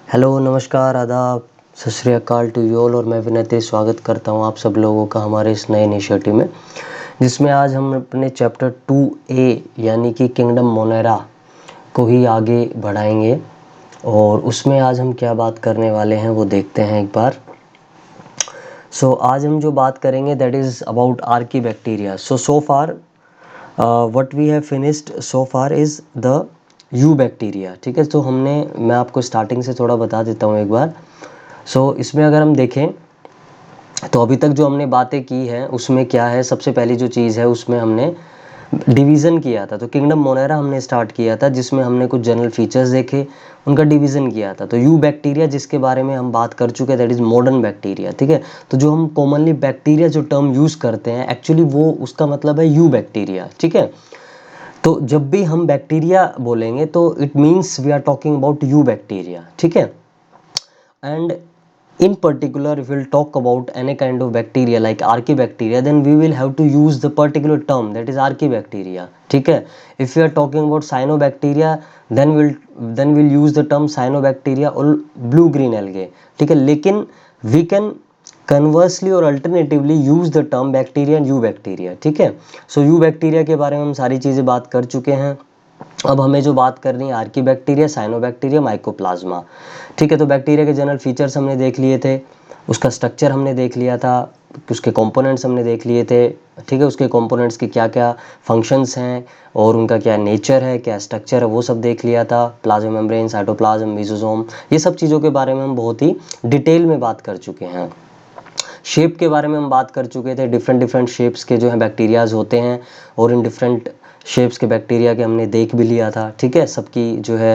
Hello, नमस्कार, आदाब, सत श्री अकाल टू यू ऑल। और मैं विनती स्वागत करता हूँ आप सब लोगों का हमारे इस नए इनिशिएटिव में, जिसमें आज हम अपने चैप्टर 2A यानी कि किंगडम मोनेरा को ही आगे बढ़ाएंगे। और उसमें आज हम क्या बात करने वाले हैं वो देखते हैं एक बार। आज हम जो बात करेंगे that is about archaebacteria. So far what we have finished so far is the eubacteria. ठीक है, तो मैं आपको स्टार्टिंग से थोड़ा बता देता हूँ एक बार। इसमें अगर हम देखें तो अभी तक जो हमने बातें की हैं उसमें क्या है, सबसे पहली जो चीज़ है उसमें हमने डिवीज़न किया था। तो किंगडम मोनेरा हमने स्टार्ट किया था, जिसमें हमने कुछ जनरल फीचर्स देखे, उनका डिवीज़न किया था। तो यू बैक्टीरिया जिसके बारे में हम बात कर चुके हैं दैट इज़ मॉडर्न बैक्टीरिया। ठीक है, तो जो हम कॉमनली बैक्टीरिया जो टर्म यूज़ करते हैं एक्चुअली वो उसका मतलब है यू बैक्टीरिया। ठीक है, तो जब भी हम बैक्टीरिया बोलेंगे तो it means we are talking about eubacteria. ठीक है, and in particular if we'll talk about any kind of bacteria like archaebacteria, then we will have to use the particular term that is archaebacteria. ठीक है, if we are talking about cyanobacteria then we'll use the term cyanobacteria or blue green algae. ठीक है, लेकिन we can conversely और alternatively use the term bacteria and you bacteria. ठीक है, you bacteria के बारे में हम सारी चीज़ें बात कर चुके हैं। अब हमें जो बात करनी है आर्की बैक्टीरिया, साइनोबैक्टीरिया, माइकोप्लाज्मा। ठीक है, तो बैक्टीरिया के जनरल फीचर्स हमने देख लिए थे, उसका स्ट्रक्चर हमने देख लिया था, उसके कंपोनेंट्स हमने देख लिए थे। ठीक है, उसके कंपोनेंट्स के क्या क्या फंक्शंस हैं और उनका क्या नेचर है, क्या स्ट्रक्चर है, वो सब देख लिया था। प्लाज्मा मेम्ब्रेन, साइटोप्लाज्म, मेसोसोम, ये सब चीज़ों के बारे में हम बहुत ही डिटेल में बात कर चुके हैं। शेप के बारे में हम बात कर चुके थे, डिफरेंट डिफरेंट शेप्स के जो हैं बैक्टीरियाज होते हैं और इन डिफरेंट शेप्स के बैक्टीरिया के हमने देख भी लिया था। ठीक है, सबकी जो है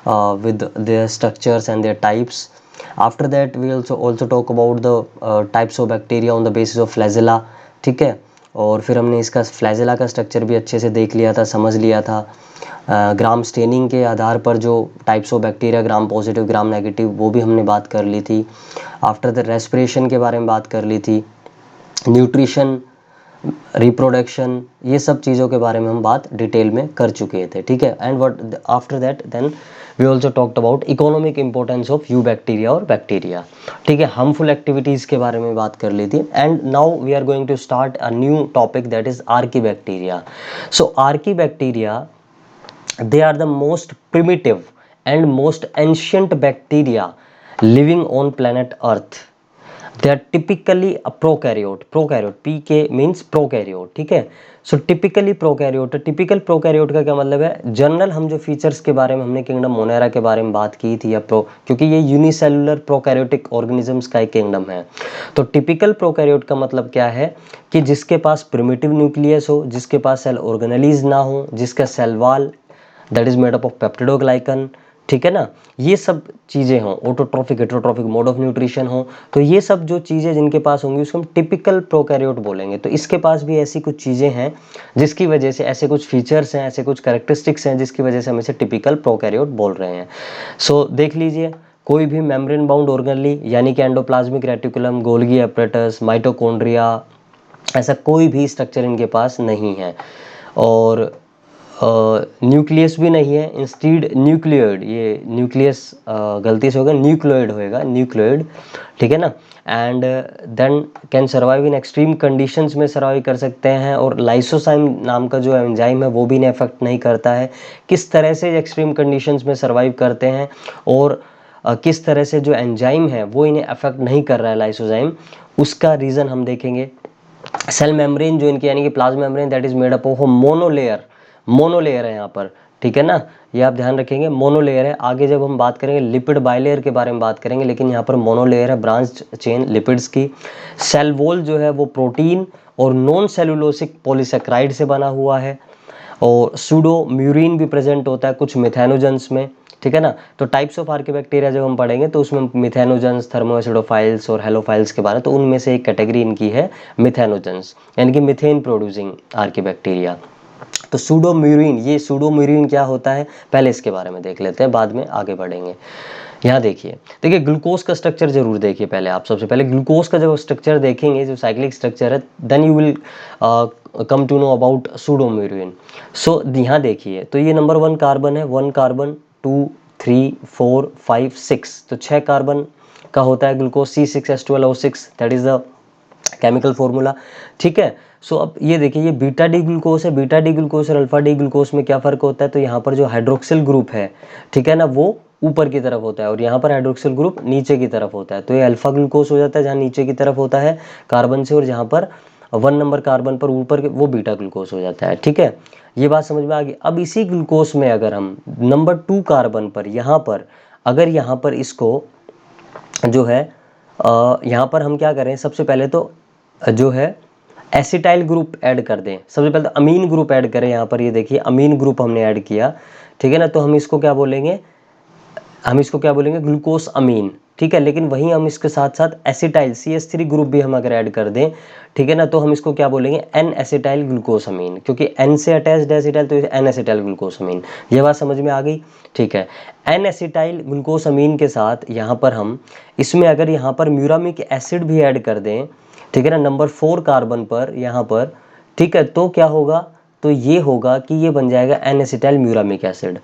with their structures and their types. After that we also talk about the types of bacteria on the basis of flagella. ठीक है, और फिर हमने इसका फ्लैजेला का स्ट्रक्चर भी अच्छे से देख लिया था, समझ लिया था। ग्राम स्टेनिंग के आधार पर जो types of bacteria, gram positive, gram negative, वो भी हमने बात कर ली थी। आफ्टर द रेस्पिरेशन के बारे में बात कर ली थी, न्यूट्रिशन, रिप्रोडक्शन, ये सब चीज़ों के बारे में हम बात डिटेल में कर चुके थे। ठीक है, and what after that then we also talked about economic importance of eubacteria और बैक्टीरिया। ठीक है, हार्मफुल एक्टिविटीज़ के बारे में बात कर ली थी। And now we are going to start a new topic that is archaebacteria. Archaebacteria, they are the most primitive and most ancient bacteria living on planet earth. They are typically a prokaryote pk means prokaryote. ठीक है, so typically prokaryote. Typical prokaryote का क्या मतलब है, general हम जो features के बारे में हमने किंगडम मोनेरा के बारे में बात की थी, या क्योंकि ये यूनिसेलुलर प्रोकैरियोटिक ऑर्गेनिजम्स का एक किंगडम है। तो टिपिकल प्रोकैरियोट का मतलब क्या है कि जिसके पास प्रिमिटिव न्यूक्लियस हो, जिसके पास सेल ऑर्गेनेलीज ना हो, जिसका cell wall that is made up of peptidoglycan. ठीक है ना, ये सब चीज़ें हों, autotrophic heterotrophic mode of nutrition हो, तो ये सब जो चीज़ें जिनके पास होंगी उसको हम टिपिकल प्रोकैरियोट बोलेंगे। तो इसके पास भी ऐसी कुछ चीज़ें हैं जिसकी वजह से, ऐसे कुछ फीचर्स हैं, ऐसे कुछ कैरेक्टरिस्टिक्स हैं जिसकी वजह से हम इसे टिपिकल प्रोकैरियोट बोल रहे हैं। देख लीजिए, कोई भी मेम्ब्रेन बाउंड ऑर्गेनली यानी कि endoplasmic reticulum, Golgi apparatus, mitochondria, ऐसा कोई भी स्ट्रक्चर इनके पास नहीं है। और न्यूक्लियस भी नहीं है, इंस्टीड न्यूक्लियोइड, ये न्यूक्लियस गलती से होगा, न्यूक्लियोइड होएगा, न्यूक्लियोइड। ठीक है ना, and then can survive in extreme conditions में सर्वाइव कर सकते हैं। और लाइसोसाइम नाम का जो एंजाइम है वो भी इन्हें अफेक्ट नहीं करता है। किस तरह से एक्सट्रीम कंडीशंस में सर्वाइव करते हैं और किस तरह से जो एंजाइम है वो इन्हें अफेक्ट नहीं कर रहा है, लाइसोजाइम, उसका रीज़न हम देखेंगे। सेल मेम्ब्रेन जो इनकी यानी कि plasma membrane that is made up of monolayer है यहाँ पर। ठीक है ना, ये आप ध्यान रखेंगे, मोनोलेयर है। आगे जब हम बात करेंगे लिपिड बाइलेयर के बारे में बात करेंगे, लेकिन यहाँ पर मोनोलेयर है, ब्रांच चेन लिपिड्स की। सेल वॉल जो है वो प्रोटीन और नॉन सेलुलोसिक पॉलीसेक्राइड से बना हुआ है। और सूडो म्यूरिन भी प्रेजेंट होता है कुछ मिथेनोजेंस में। ठीक है ना, तो टाइप्स ऑफ आर्कीबैक्टीरिया जब हम पढ़ेंगे तो उसमें मिथेनोजेंस, थर्मोएसिडोफाइल्स और हेलोफाइल्स के बारे, तो उनमें से एक कैटेगरी इनकी है मिथेनोजेंस यानी कि मिथेन प्रोड्यूसिंग आर्कीबैक्टीरिया। तो सूडोम्यूरिन, ये सूडोम्यूरिन क्या होता है पहले इसके बारे में देख लेते हैं, बाद में आगे बढ़ेंगे। यहाँ देखिए ग्लूकोज का स्ट्रक्चर जरूर देखिए पहले आप। सबसे पहले ग्लूकोज का जब स्ट्रक्चर देखेंगे, जो साइक्लिक स्ट्रक्चर है, then you will come to know about pseudomurein. यहाँ देखिए, तो ये नंबर 1 कार्बन है, 1 कार्बन, 2 3 4 5 6, तो 6 कार्बन का होता है glucose C6H12O6, that is the chemical formula. ठीक है, सो अब ये देखिए, ये बीटा डी ग्लूकोज है। बीटा डी ग्लूकोज और अल्फा डी ग्लूकोज में क्या फ़र्क होता है, तो यहाँ पर जो हाइड्रोक्सिल ग्रुप है, ठीक है ना, वो ऊपर की तरफ होता है और यहाँ पर हाइड्रोक्सिल ग्रुप नीचे की तरफ होता है। तो ये अल्फा ग्लूकोज हो जाता है जहाँ नीचे की तरफ होता है कार्बन से, और जहाँ पर 1 नंबर कार्बन पर ऊपर वो बीटा ग्लूकोज हो जाता है। ठीक है, ये बात समझ में आ गई। अब इसी ग्लूकोज में अगर हम नंबर 2 कार्बन पर यहाँ पर अगर यहाँ पर इसको जो है यहाँ पर हम क्या करें, सबसे पहले तो जो है एसिटाइल ग्रुप ऐड कर दें। सबसे पहले तो अमीन ग्रुप ऐड करें। यहाँ पर ये देखिए अमीन ग्रुप हमने ऐड किया, ठीक है ना, तो हम इसको क्या बोलेंगे, ग्लूकोस अमीन। ठीक है, लेकिन वहीं हम इसके साथ साथ एसिटाइल CH3 ग्रुप भी हम अगर ऐड कर दें, ठीक है ना, तो हम इसको क्या बोलेंगे, एन एसिटाइल ग्लूकोस अमीन, क्योंकि एन से अटैच्ड एसिटाइल, तो एन एसिटाइल ग्लूकोस अमीन। ये बात समझ में आ गई। ठीक है, एन एसिटाइल ग्लूकोस अमीन के साथ यहाँ पर हम इसमें अगर यहाँ पर म्यूरामिक एसिड भी ऐड कर दें, ठीक है ना, नंबर 4 कार्बन पर यहाँ पर, ठीक है, तो क्या होगा, तो ये होगा कि ये बन जाएगा एन एसिटाइल म्यूरामिक एसिड।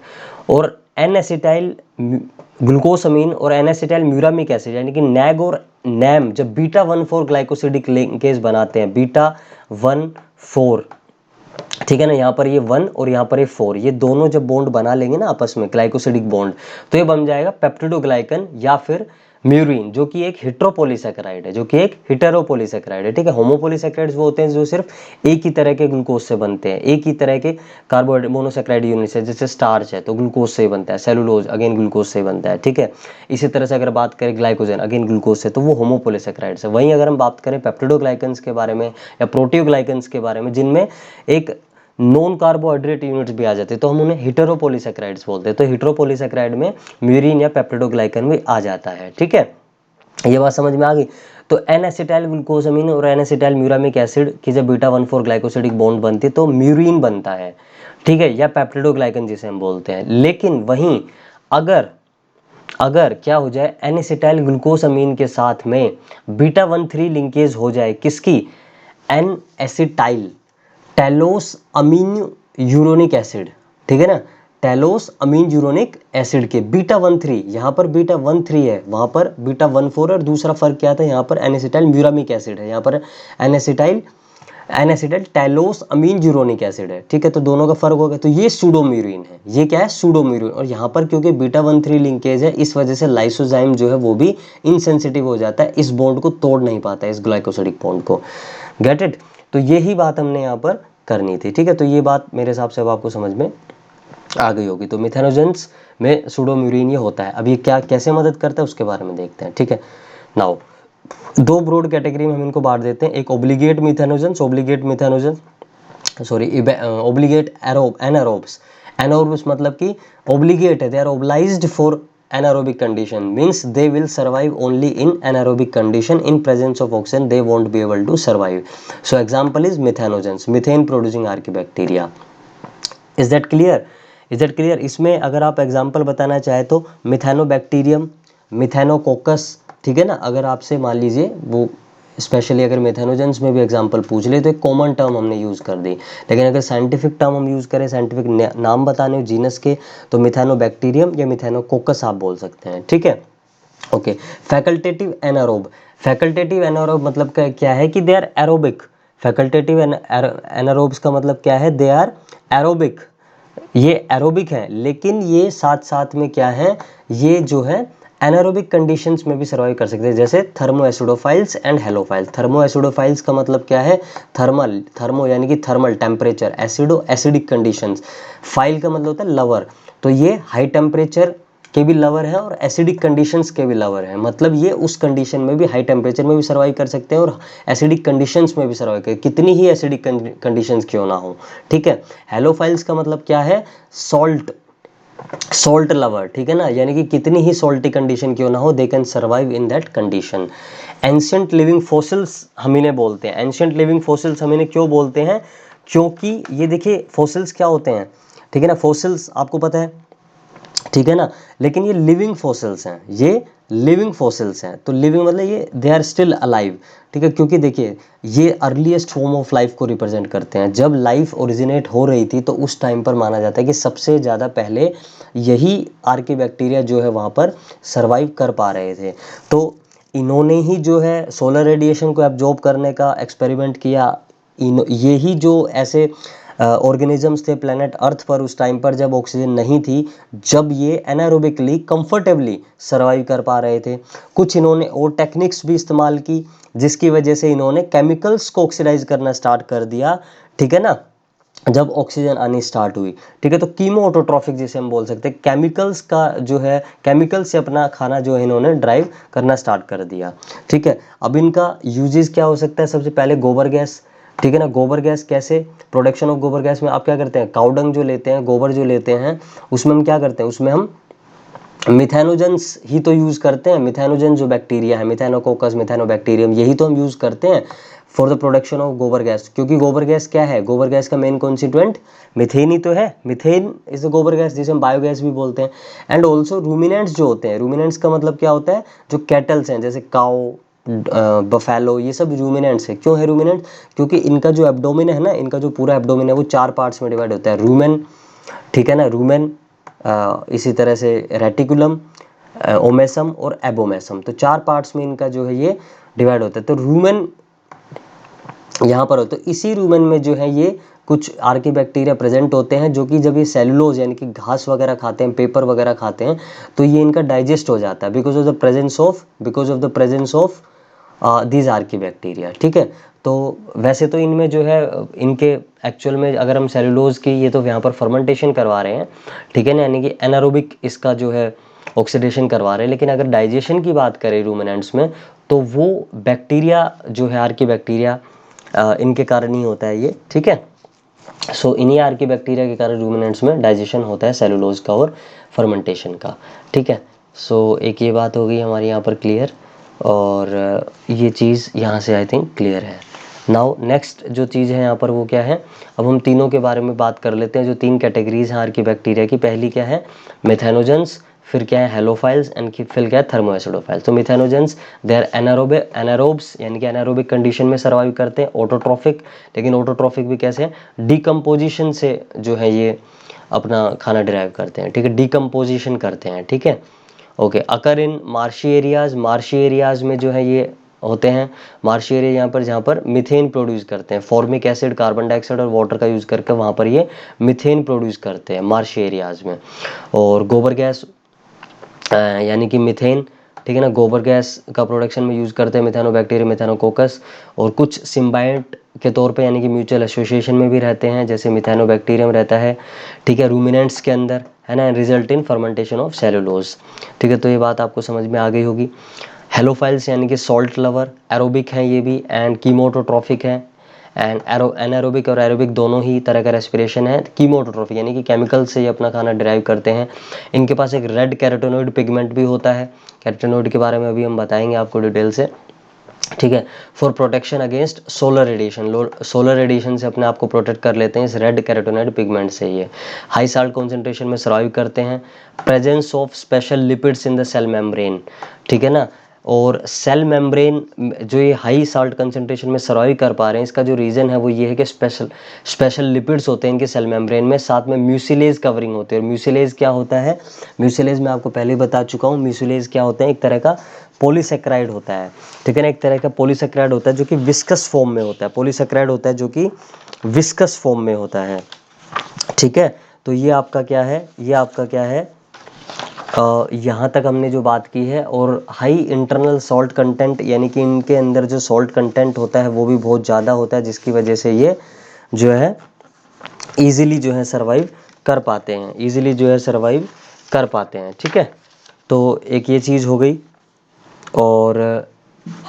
और एन एसिटाइल ग्लूकोसमीन और एन एसिटाइल म्यूरामिक एसिड यानी कि नैग और नैम जब बीटा 1,4 ग्लाइकोसिडिक लिंकेज बनाते हैं, बीटा 1,4, ठीक है ना, यहाँ पर ये 1 और यहाँ पर ये 4, ये दोनों जब बॉन्ड बना लेंगे ना आपस में, ग्लाइकोसिडिक बॉन्ड, तो ये बन जाएगा पेप्टिडोग्लाइकन या फिर म्यूरिन, जो कि एक हेट्रोपोलीसेकेराइड है, ठीक है। होमोपोलीसेकेराइड्स वो होते हैं जो सिर्फ एक ही तरह के ग्लूकोज से बनते हैं, एक ही तरह के कार्बोहाइड्रेट मोनोसेकेराइड यूनिट से, जैसे स्टार्च है तो ग्लूकोज से ही बनता है, सेलुलोज अगेन ग्लूकोज से ही बनता है, ठीक है। इसी तरह से अगर बात करें ग्लाइकोजन अगेन ग्लूकोज से, तो वो होमोपोलीसेकेराइड्स है। वहीं अगर हम बात करें पेप्टिडोग्लाइकन्स के बारे में या प्रोटियोग्लाइकन्स के बारे में, जिनमें एक नॉन कार्बोहाइड्रेट यूनिट्स भी आ जाते हैं, तो हम उन्हें हेटेरोपोलीसेकेराइड्स बोलते हैं। तो हेटेरोपोलीसेकेराइड में म्यूरिन या पेप्टिडोग्लाइकन भी आ जाता है, ठीक है। ये बात समझ में आ गई। तो एन एसिटाइल ग्लूकोसमीन और एन एसिटाइल म्यूरामिक एसिड की जब बीटा 1,4 ग्लाइकोसिडिक बॉन्ड बनती है तो म्यूरिन बनता है, ठीक है, या पेप्टिडोग्लाइकन जिसे हम बोलते हैं। लेकिन वहीं अगर क्या हो जाए, एन एसिटाइल ग्लूकोसमीन के साथ में बीटा 1,3 लिंकेज हो जाए, किसकी, एन एसिटाइल टेलोस अमीन यूरोनिक एसिड, ठीक है ना, टेलोस अमीन यूरोनिक एसिड के बीटा 1,3, यहाँ पर बीटा 1,3 है, वहाँ पर बीटा 1,4 और दूसरा फर्क क्या था, यहाँ पर एन एसिटाइल म्यूरामिक एसिड है, यहाँ पर एन एसिटाइल टेलोस अमीन यूरोनिक एसिड है, ठीक है। तो दोनों का फर्क हो गया, तो ये सूडोम्यूरिन है, ये क्या है, सूडोम्यूरिन। और यहाँ पर क्योंकि बीटा 1,3 लिंकेज है, इस वजह से लाइसोजाइम जो है वो भी इनसेंसिटिव हो जाता है, इस बॉन्ड को तोड़ नहीं पाता है, इस ग्लाइकोसिडिक बॉन्ड को। Get it. तो यही बात हमने यहाँ पर करनी थी, ठीक है। तो ये बात मेरे हिसाब से अब आपको समझ में आ गई होगी। तो मिथेनोजेंस में सूडोम्यूरिन ये होता है। अब ये क्या कैसे मदद करता है उसके बारे में देखते हैं, ठीक है। नाउ दो ब्रॉड कैटेगरी में हम इनको बांट देते हैं, एक obligate methanogens, obligate anaerobes. Anaerobes मतलब कि ओब्लिगेट है, they are obliged for anaerobic condition, means they will survive only in anaerobic condition, in presence of oxygen they won't be able to survive. So example is methanogens, methane producing archaebacteria. Is that clear? इसमें अगर आप example बताना चाहे तो Methanobacterium, मिथेनोकोकस, ठीक है ना। अगर आपसे मान लीजिए वो स्पेशली अगर मेथेनोजेंस में भी एग्जांपल पूछ ले तो एक कॉमन टर्म हमने यूज़ कर दी, लेकिन अगर साइंटिफिक टर्म हम यूज़ करें, साइंटिफिक नाम बताने जीनस के, तो मिथेनोबैक्टीरियम या मिथेनोकोकस आप बोल सकते हैं, ठीक है। ओके, फैकल्टेटिव एनारोब मतलब क्या है कि they are aerobic. Facultative anaerobes का मतलब क्या है, दे आर एरोबिक, ये एरोबिक है, लेकिन ये साथ साथ में क्या है, ये जो है एनारोबिक कंडीशंस में भी सर्वाइव कर सकते हैं, जैसे thermo acidophiles and halophiles. Thermo acidophiles का मतलब क्या है, थर्मो यानी कि thermal temperature, acido acidic conditions, phile का मतलब होता है लवर, तो ये हाई टेम्परेचर के भी लवर है और एसिडिक कंडीशंस के भी लवर है। मतलब ये उस कंडीशन में भी, हाई टेम्परेचर में भी सर्वाइव कर सकते हैं और एसिडिक कंडीशंस में भी सर्वाइव कर, कितनी ही एसिडिक कंडीशंस क्यों ना हो, ठीक है। हेलोफाइल्स का मतलब क्या है, सॉल्ट लवर, ठीक है ना, यानी कि कितनी ही सॉल्टी कंडीशन क्यों ना हो, दे can survive in that condition. Ancient living fossils हम इन्हें बोलते हैं। एंशिएंट लिविंग फॉसिल्स हम इन्हें क्यों बोलते हैं, क्योंकि ये देखिए फॉसिल्स क्या होते हैं, ठीक है ना। फॉसिल्स आपको पता है ठीक है ना। लेकिन ये लिविंग फॉसिल्स हैं, ये लिविंग फॉसिल्स हैं, तो लिविंग मतलब ये दे आर स्टिल अलाइव, ठीक है, क्योंकि देखिए ये अर्लीस्ट फॉर्म ऑफ लाइफ को रिप्रेजेंट करते हैं। जब लाइफ ओरिजिनेट हो रही थी तो उस टाइम पर माना जाता है कि सबसे ज़्यादा पहले यही आर्कीबैक्टीरिया जो है वहाँ पर सर्वाइव कर पा रहे थे। तो इन्होंने ही जो है सोलर रेडिएशन को एब्जॉर्ब करने का एक्सपेरिमेंट किया। ये ही जो ऐसे ऑर्गेनिजम्स थे प्लेनेट अर्थ पर उस टाइम पर जब ऑक्सीजन नहीं थी, जब ये एनारोबिकली कंफर्टेबली सर्वाइव कर पा रहे थे। कुछ इन्होंने और टेक्निक्स भी इस्तेमाल की जिसकी वजह से इन्होंने केमिकल्स को ऑक्सीडाइज करना स्टार्ट कर दिया, ठीक है ना, जब ऑक्सीजन आनी स्टार्ट हुई, ठीक है। तो कीमो ऑटोट्रॉफिक जिसे हम बोल सकते हैं, केमिकल्स का जो है, केमिकल से अपना खाना जो है इन्होंने ड्राइव करना स्टार्ट कर दिया, ठीक है। अब इनका यूजेस क्या हो सकता है, सबसे पहले गोबर गैस, ठीक है ना। गोबर गैस कैसे, प्रोडक्शन ऑफ गोबर गैस में आप क्या करते हैं, काउडंग जो लेते हैं, गोबर जो लेते हैं, उसमें हम क्या करते हैं, उसमें हम मिथेनोजेंस ही तो यूज़ करते हैं। मिथेनोजेन जो बैक्टीरिया है, मिथेनोकोकस मिथेनोबैक्टीरियम, यही तो हम यूज़ करते हैं फॉर द प्रोडक्शन ऑफ गोबर गैस। क्योंकि गोबर गैस क्या है, गोबर गैस का मेन कॉन्स्टिट्यूएंट मिथेन ही तो है। मिथेन इज द गोबर गैस, जिसे हम बायोगैस भी बोलते हैं। एंड ऑल्सो रूमिनेंट्स जो होते हैं, रूमिनेंट्स का मतलब क्या होता है, जो कैटल्स हैं जैसे काउ, बफेलो, ये सब रूमिनेंट्स है। क्यों है रूमिनेंट, क्योंकि इनका जो एब्डोमेन है ना, इनका जो पूरा एब्डोमेन है वो 4 पार्ट्स में डिवाइड होता है। रूमेन, ठीक है ना, रूमेन, इसी तरह से रेटिकुलम, ओमेसम और एबोमेसम, तो 4 पार्ट्स में इनका जो है ये डिवाइड होता है। तो रूमेन यहाँ पर हो, तो इसी रूमेन में जो है ये कुछ आर्कीबैक्टीरिया प्रेजेंट होते हैं, जो कि जब ये सेलुलोज यानी कि घास वगैरह खाते हैं, पेपर वगैरह खाते हैं, तो ये इनका डाइजेस्ट हो जाता है because of the presence of these archaebacteria, ठीक है। तो वैसे तो इनमें जो है इनके एक्चुअल में अगर हम सेलुलोज की, ये तो यहाँ पर फर्मेंटेशन करवा रहे हैं, ठीक है ना, यानी कि एनारोबिक इसका जो है ऑक्सीडेशन करवा रहे हैं। लेकिन अगर डाइजेशन की बात करें रूमिनेंट्स में, तो वो बैक्टीरिया जो है आर्कीबैक्टीरिया, इनके कारण ही होता है ये, ठीक है। सो इन्हीं आर्कीबैक्टीरिया के कारण रूमिनेंट्स में डाइजेशन होता है सेलुलोज का और फर्मेंटेशन का, ठीक है। सो एक ये बात हो गई हमारी यहाँ पर क्लियर, और ये चीज़ यहाँ से आई थिंक क्लियर है। नाउ नेक्स्ट जो चीज़ है यहाँ पर वो क्या है, अब हम तीनों के बारे में बात कर लेते हैं। जो 3 कैटेगरीज हैं आर्कीबैक्टीरिया की, पहली क्या है, मेथेनोजेंस, फिर क्या है हेलोफाइल्स, एंड फिर क्या है थर्मोएसिडोफाइल्स। तो मिथेनोजेंस दे आर एनारोब्स यानी कि एनारोबिक कंडीशन में सर्वाइव करते हैं। ऑटोट्रॉफिक, लेकिन ऑटोट्रॉफिक भी कैसे हैं, डिकम्पोजिशन से जो है ये अपना खाना डिराइव करते हैं, ठीक है, डिकम्पोजिशन करते हैं, ठीक है। ओके, अकर इन मार्शी एरियाज, मार्शी एरियाज में जो है ये होते हैं। मार्शी एरिया यहाँ पर जहाँ पर मिथेन प्रोड्यूस करते हैं, फॉर्मिक एसिड, कार्बन डाइऑक्साइड और वाटर का यूज़ करके वहाँ पर ये मिथेन प्रोड्यूस करते हैं मार्शी एरियाज में। और गोबर गैस यानी कि मिथेन, ठीक है ना, गोबर गैस का प्रोडक्शन में यूज़ करते हैं मिथेनोबैक्टीरिया, मिथेनोकोकस, और कुछ सिम्बाइट के तौर पे यानी कि म्यूचुअल एसोसिएशन में भी रहते हैं, जैसे मिथेनोबैक्टीरियम रहता है, ठीक है, रूमिनेंट्स के अंदर, है ना, result in fermentation of cellulose, ठीक है। तो ये बात आपको समझ में आ गई होगी। हेलोफाइल्स यानी कि सॉल्ट लवर, एरोबिक हैं ये भी, एंड कीमोटोट्रॉफिक हैं। एंड एनारोबिक और एरोबिक दोनों ही तरह का रेस्पिरेशन है। कीमोटोट्रॉफिक यानी कि केमिकल से ये अपना खाना डिराइव करते हैं। इनके पास एक रेड कैरोटेनॉइड पिगमेंट भी होता है। कैरोटेनॉइड के बारे में अभी हम बताएंगे आपको डिटेल से, ठीक है। For protection against solar radiation, solar radiation से अपने आप को प्रोटेक्ट कर लेते हैं इस रेड कैरोटेनॉइड पिगमेंट से। ये हाई साल्ट कॉन्सेंट्रेशन में सर्वाइव करते हैं। Presence of special lipids in the cell membrane, ठीक है ना। और सेल मेम्ब्रेन जो ये हाई साल्ट कंसंट्रेशन में सर्वाइव कर पा रहे हैं, इसका जो रीज़न है वो ये है कि स्पेशल लिपिड्स होते हैं इनके सेल मेम्ब्रेन में, साथ में म्यूसिलेज कवरिंग होती है। और म्यूसिलेज क्या होता है, म्यूसिलेज मैं आपको पहले ही बता चुका हूँ। म्यूसिलेज क्या होता है, एक तरह का पॉलीसेक्राइड होता है, ठीक है ना, एक तरह का पॉलीसेक्राइड होता है जो कि विस्कस फॉर्म में होता है। पॉलीसेक्राइड होता है जो कि विस्कस फॉर्म में होता है, ठीक है। तो ये आपका क्या है, ये आपका क्या है, यहाँ तक हमने जो बात की है। और हाई इंटरनल सॉल्ट कंटेंट यानी कि इनके अंदर जो सॉल्ट कंटेंट होता है वो भी बहुत ज़्यादा होता है, जिसकी वजह से ये जो है ईजिली जो है सर्वाइव कर पाते हैं, ईजिली जो है सर्वाइव कर पाते हैं, ठीक है। तो एक ये चीज़ हो गई। और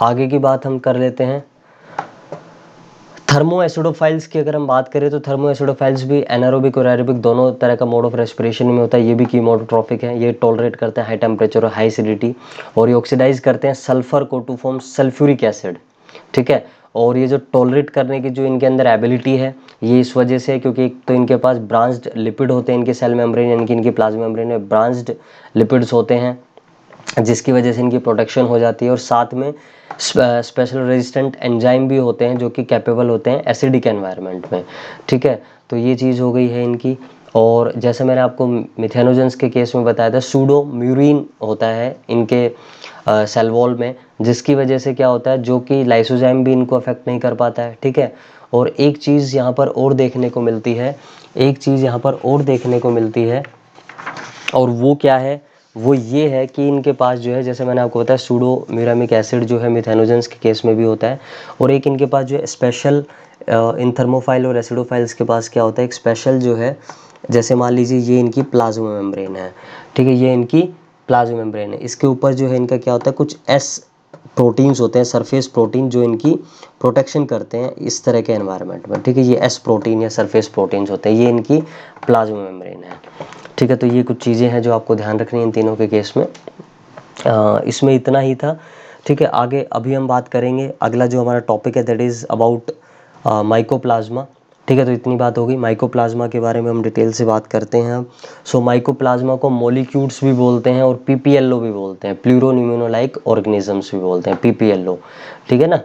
आगे की बात हम कर लेते हैं थर्मो एसिडोफाइल्स की। अगर हम बात करें तो थर्मो एसिडोफाइल्स भी एनारोबिक और एरोबिक दोनों तरह का मोड ऑफ रेस्पिरेशन में होता है। ये भी कीमोटोट्रॉफिक है, ये टॉलरेट करते हैं हाई टेम्परेचर और हाई एसिडिटी, और ये ऑक्सीडाइज करते हैं सल्फर को टू फॉर्म सल्फ्यूरिक एसिड, ठीक है। और ये जो टॉलरेट करने की जो इनके अंदर एबिलिटी है ये इस वजह से है क्योंकि एक तो इनके पास ब्रांच्ड लिपिड होते हैं, इनके सेल मेम्ब्रेन यानी कि इनकी प्लाज्मा मेम्ब्रेन में ब्रांच्ड लिपिड्स होते हैं जिसकी वजह से इनकी प्रोटेक्शन हो जाती है। और साथ में स्पेशल रेजिस्टेंट एंजाइम भी होते हैं जो कि कैपेबल होते हैं एसिडिक एनवायरनमेंट में, ठीक है। तो ये चीज़ हो गई है इनकी। और जैसे मैंने आपको मिथेनोजेंस के केस में बताया था, सूडोम्यूरिन होता है इनके सेल वॉल में, जिसकी वजह से क्या होता है जो कि लाइसोजाइम भी इनको अफेक्ट नहीं कर पाता है, ठीक है। और एक चीज़ यहाँ पर और देखने को मिलती है, एक चीज़ यहाँ पर और देखने को मिलती है, और वो क्या है, वो ये है कि इनके पास जो है, जैसे मैंने आपको बताया सूडोम्यूरामिक एसिड जो है मिथेनोजेंस के केस में भी होता है। और एक इनके पास जो है स्पेशल इन थर्मोफाइल और एसिडोफाइल्स के पास क्या होता है, एक स्पेशल जो है, जैसे मान लीजिए ये इनकी प्लाज्मा मेम्ब्रेन है, ठीक है, ये इनकी प्लाज्मा मेम्ब्रेन है, इसके ऊपर जो है इनका क्या होता है, कुछ एस प्रोटीन्स होते हैं, सरफेस प्रोटीन जो इनकी प्रोटेक्शन करते हैं इस तरह के एनवायरनमेंट में, ठीक है। ये एस प्रोटीन या सरफेस प्रोटीन्स होते हैं, ये इनकी प्लाज्मा मेम्ब्रेन है, ठीक है। तो ये कुछ चीज़ें हैं जो आपको ध्यान रखनी है इन तीनों के केस में। इसमें इतना ही था, ठीक है। आगे अभी हम बात करेंगे, अगला जो हमारा टॉपिक है दैट इज़ अबाउट माइकोप्लाज्मा, ठीक है। तो इतनी बात होगी, माइकोप्लाज्मा के बारे में हम डिटेल से बात करते हैं अब। सो माइकोप्लाज्मा को मोलिक्यूल्स भी बोलते हैं और पीपीएलओ भी बोलते हैं, प्लूरो न्यूमोनोलाइक ऑर्गेनिजम्स भी बोलते हैं, पीपीएलओ, ठीक है ना,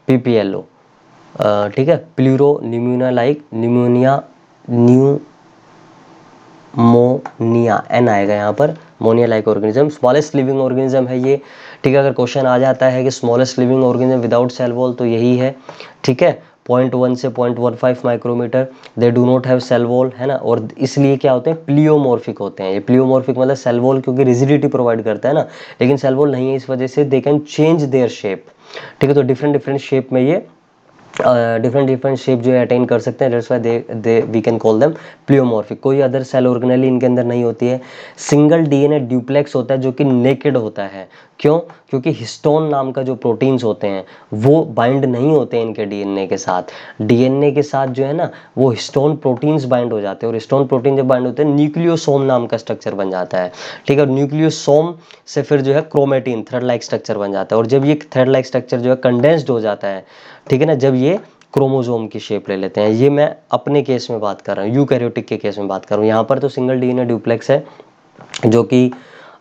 पीपीएलओ, ठीक है, प्लूरो न्यूमोनोलाइक न्यूमोनिया मोनिया एन आएगा यहाँ पर, Moniya like organism, smallest living organism है ये, ठीक है। अगर क्वेश्चन आ जाता है कि smallest living organism without cell wall तो यही है, ठीक है। 0.1 से 0.15 micrometre, they do not have cell wall, है ना। और इसलिए क्या होते हैं, प्लियोमॉर्फिक होते हैं। ये प्लियोमॉर्फिक मतलब सेल वॉल क्योंकि रिजिडिटी प्रोवाइड करता है ना, लेकिन सेल वॉल नहीं है, इस वजह से they can change their shape, ठीक है। तो डिफरेंट डिफरेंट शेप में ये डिफरेंट शेप जो है अटेन कर सकते हैं, that's why they we can call them pleomorphic. कोई अदर सेल ऑर्गेनेली इनके अंदर नहीं होती है। सिंगल डीएनए ड्यूप्लेक्स होता है जो कि नेकेड होता है, क्यों, क्योंकि हिस्टोन नाम का जो प्रोटीन्स होते हैं वो बाइंड नहीं होते हैं इनके डीएनए के साथ। डीएनए के साथ जो है ना वो हिस्टोन प्रोटीन्स बाइंड हो जाते हैं, और हिस्टोन प्रोटीन जब बाइंड होते हैं न्यूक्लियोसोम नाम का स्ट्रक्चर बन जाता है, ठीक है। और न्यूक्लियोसोम से फिर जो है क्रोमेटिन थ्रेड लाइक स्ट्रक्चर बन जाता है, और जब ये थ्रेड लाइक स्ट्रक्चर जो है कंडेंस्ड हो जाता है, ठीक है ना, जब ये क्रोमोसोम की शेप ले लेते हैं। ये मैं अपने केस में बात कर रहा हूँ, यूकैरियोटिक के केस में बात कर रहा हूँ। यहाँ पर तो सिंगल डीएनए ड्यूप्लेक्स है जो कि